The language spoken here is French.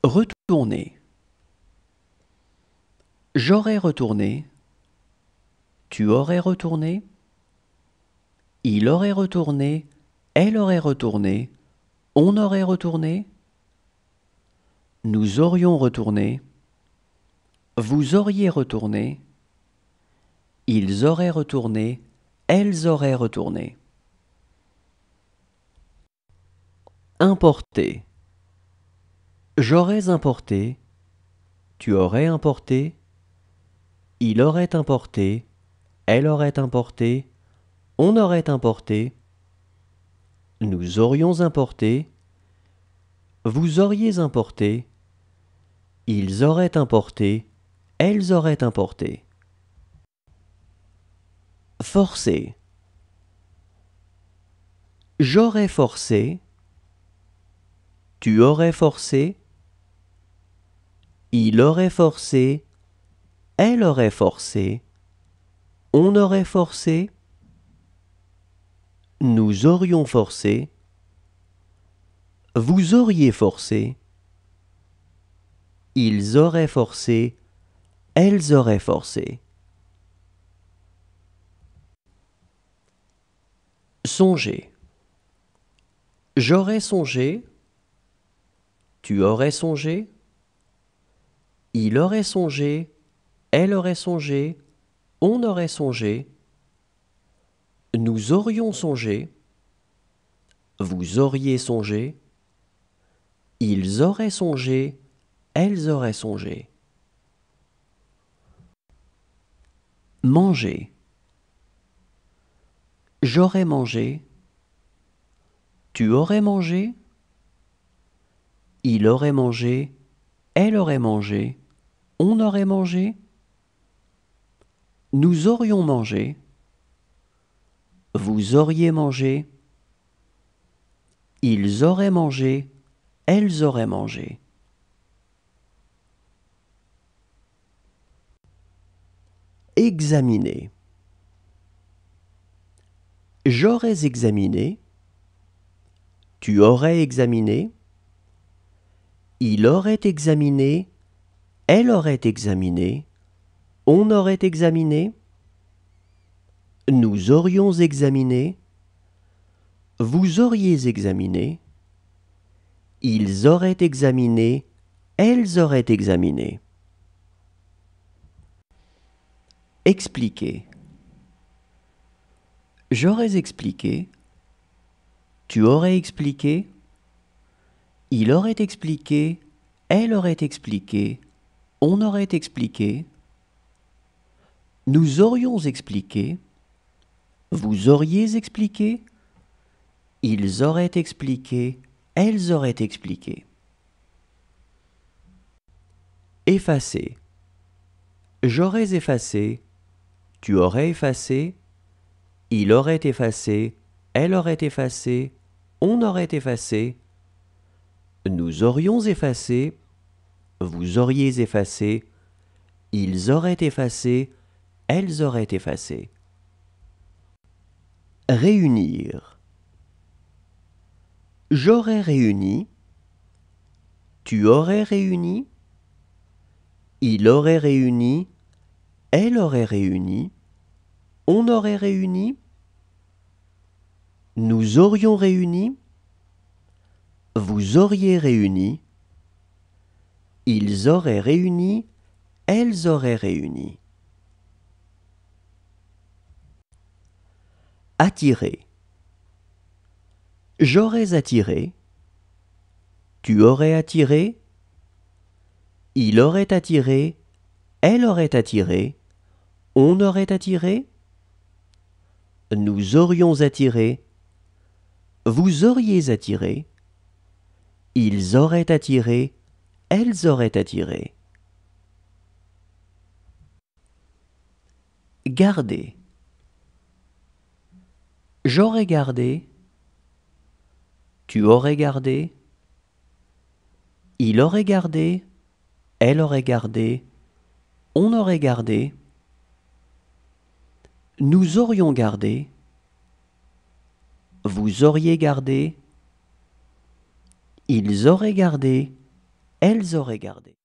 Retourner. J'aurais retourné. Tu aurais retourné. Il aurait retourné. Elle aurait retourné. On aurait retourné. Nous aurions retourné. Vous auriez retourné. Ils auraient retourné. Elles auraient retourné. Importer. J'aurais importé. Tu aurais importé. Il aurait importé. Elle aurait importé. On aurait importé. Nous aurions importé. Vous auriez importé. Ils auraient importé. Elles auraient importé. Forcer. J'aurais forcé. Tu aurais forcé. Il aurait forcé. Elle aurait forcé. On aurait forcé. Nous aurions forcé. Vous auriez forcé. Ils auraient forcé. Elles auraient forcé. Songer. J'aurais songé. Tu aurais songé. Il aurait songé. Elle aurait songé. On aurait songé. Nous aurions songé. Vous auriez songé. Ils auraient songé. Elles auraient songé. Manger. J'aurais mangé. Tu aurais mangé. Il aurait mangé. Elle aurait mangé. On aurait mangé. Nous aurions mangé. Vous auriez mangé. Ils auraient mangé. Elles auraient mangé. Examiner. J'aurais examiné. Tu aurais examiné. Il aurait examiné. Elle aurait examiné. On aurait examiné. Nous aurions examiné. Vous auriez examiné. Ils auraient examiné. Elles auraient examiné. Expliquer. J'aurais expliqué. Tu aurais expliqué. Il aurait expliqué. Elle aurait expliqué. On aurait expliqué. Nous aurions expliqué. Vous auriez expliqué. Ils auraient expliqué. Elles auraient expliqué. Effacer. J'aurais effacé. Tu aurais effacé. Il aurait effacé. Elle aurait effacé. On aurait effacé. Nous aurions effacé. Vous auriez effacé. Ils auraient effacé. Elles auraient effacé. Réunir. J'aurais réuni. Tu aurais réuni. Il aurait réuni. Elle aurait réuni. On aurait réuni. Nous aurions réuni. Vous auriez réuni. Ils auraient réuni. Elles auraient réuni. Attirer. J'aurais attiré. Tu aurais attiré. Il aurait attiré. Elle aurait attiré. On aurait attiré. Nous aurions attiré. Vous auriez attiré. Ils auraient attiré. Elles auraient attiré. Garder. J'aurais gardé. Tu aurais gardé. Il aurait gardé. Elle aurait gardé. On aurait gardé. Nous aurions gardé. Vous auriez gardé. Ils auraient gardé. elles auraient gardé.